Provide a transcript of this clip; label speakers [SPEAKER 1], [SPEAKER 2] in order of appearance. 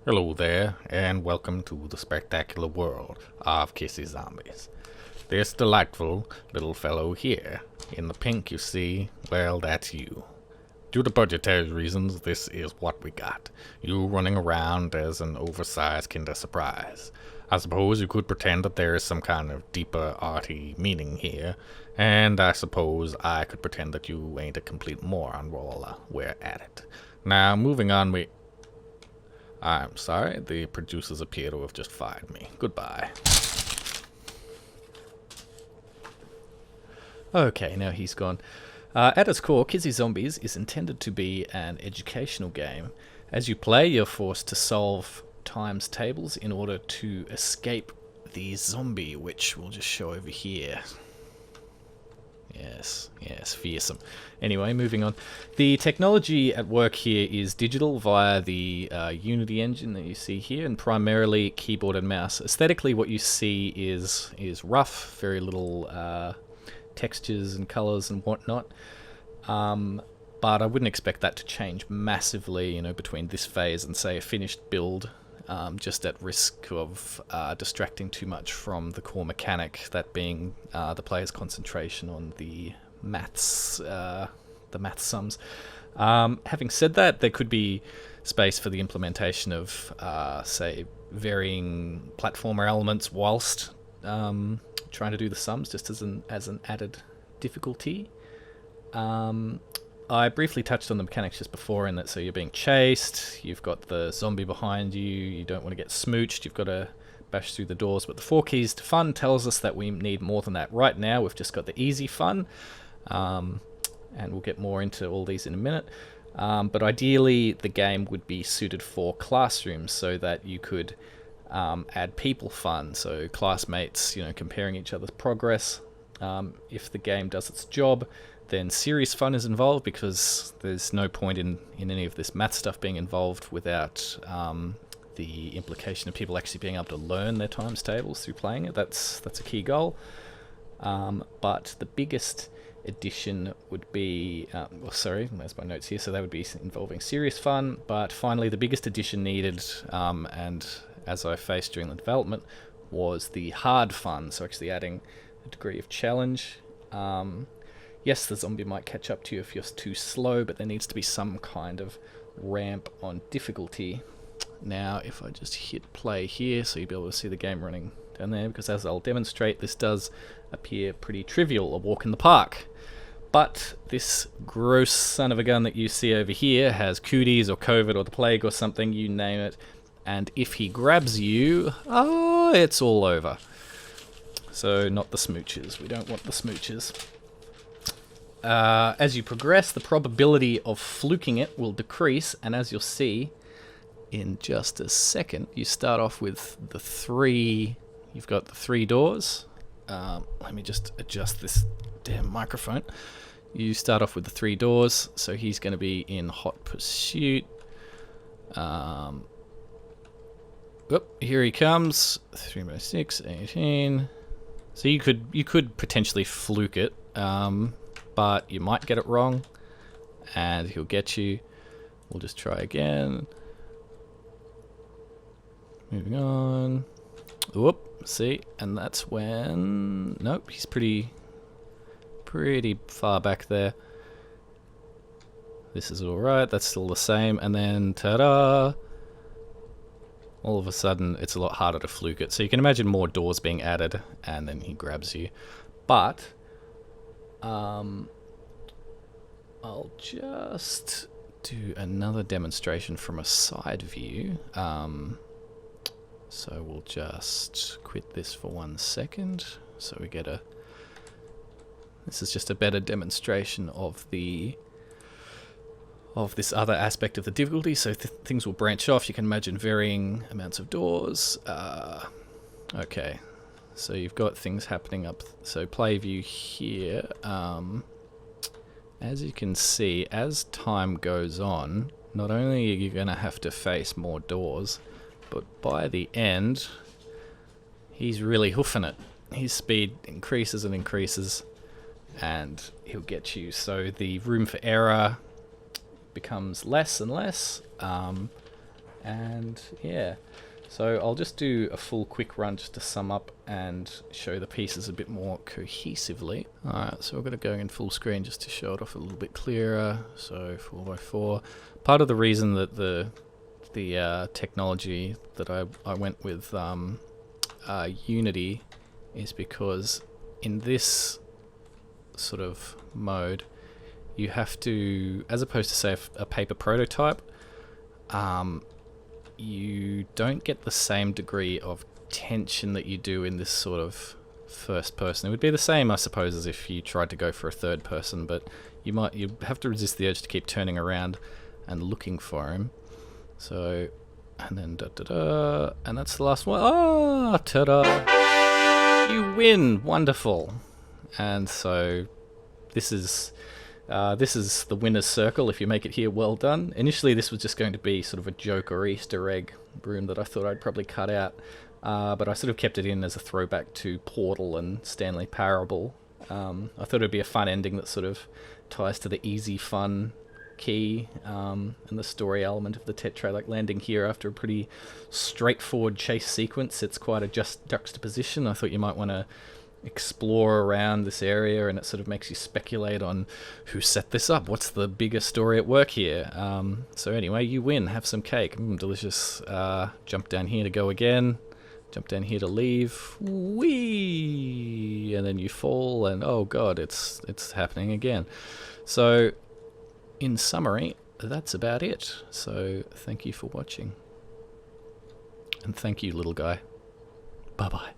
[SPEAKER 1] Hello there, and welcome to the spectacular world of Kissy Zombies. This delightful little fellow here, in the pink you see, well, that's you. Due to budgetary reasons, this is what we got. You running around as an oversized Kinder Surprise. I suppose you could pretend that there is some kind of deeper, arty meaning here, and I suppose I could pretend that you ain't a complete moron while we're at it. Now, moving on, I'm sorry, the producers appear to have just fired me. Goodbye.
[SPEAKER 2] Okay, now he's gone. At its core, Kissy Zombies is intended to be an educational game. As you play, you're forced to solve times tables in order to escape the zombie, which we'll just show over here. Yes, fearsome. Anyway, moving on. The technology at work here is digital via the Unity engine that you see here, and primarily keyboard and mouse. Aesthetically, what you see is rough, very little textures and colors and whatnot. But I wouldn't expect that to change massively, between this phase and, say, a finished build. Just at risk of distracting too much from the core mechanic, that being the player's concentration on the math sums. Having said that, there could be space for the implementation of, say, varying platformer elements whilst trying to do the sums, just as an added difficulty. I briefly touched on the mechanics just before in that, so you're being chased, you've got the zombie behind you, you don't want to get smooched, you've got to bash through the doors, but the 4 keys to fun tells us that we need more than that. Right now we've just got the easy fun, and we'll get more into all these in a minute, but ideally the game would be suited for classrooms so that you could add people fun, so classmates, comparing each other's progress. If the game does its job, then serious fun is involved, because there's no point in any of this math stuff being involved without the implication of people actually being able to learn their times tables through playing it. That's a key goal. But the biggest addition would be, there's my notes here, so that would be involving serious fun. But finally, the biggest addition needed, and as I faced during the development, was the hard fun, so actually adding a degree of challenge. Yes, the zombie might catch up to you if you're too slow, but there needs to be some kind of ramp on difficulty. Now, if I just hit play here, so you'll be able to see the game running down there, because as I'll demonstrate, this does appear pretty trivial, a walk in the park. But this gross son of a gun that you see over here has cooties or COVID or the plague or something, you name it, and if he grabs you, it's all over. So not the smooches, we don't want the smooches. As you progress, the probability of fluking it will decrease, and as you'll see in just a second, you start off with you've got the 3 doors. Let me just adjust this damn microphone. You start off with the 3 doors, so he's going to be in hot pursuit. Here he comes, 3 by 6, 18. So you could potentially fluke it, but you might get it wrong, and he'll get you. We'll just try again. Moving on. Whoop, see, and that's when... Nope, he's pretty far back there. This is alright, that's still the same, and then ta-da! All of a sudden, it's a lot harder to fluke it. So you can imagine more doors being added, and then he grabs you. But I'll just do another demonstration from a side view. So we'll just quit this for 1 second. So we get this is just a better demonstration of this other aspect of the difficulty. So things will branch off. You can imagine varying amounts of doors. Okay. So you've got things happening up. So play view here. As you can see, as time goes on, not only are you going to have to face more doors, but by the end, he's really hoofing it. His speed increases and increases, and he'll get you. So the room for error becomes less and less, And yeah, so I'll just do a full quick run just to sum up and show the pieces a bit more cohesively. Alright, so we're going to go in full screen just to show it off a little bit clearer. So 4x4. Part of the reason that the technology that I went with Unity is because in this sort of mode you have to, as opposed to say a paper prototype, you don't get the same degree of tension that you do in this sort of first person. It would be the same, I suppose, as if you tried to go for a third person, but you have to resist the urge to keep turning around and looking for him. So, and then and that's the last one. Ah, ta-da! You win! Wonderful. And so this is the winner's circle. If you make it here, well done. Initially this was just going to be sort of a joke or Easter egg room that I thought I'd probably cut out, but I sort of kept it in as a throwback to Portal and Stanley Parable. I thought it'd be a fun ending that sort of ties to the easy fun key and the story element of the Tetra, like landing here after a pretty straightforward chase sequence. It's quite a juxtaposition. I thought you might want to explore around this area, and it sort of makes you speculate on who set this up, what's the bigger story at work here. So anyway, you win. Have some cake. Delicious. Jump down here to go again, jump down here to leave, whee, and then you fall, and oh god, it's happening again. So in summary, that's about it. So thank you for watching, and thank you, little guy. Bye bye.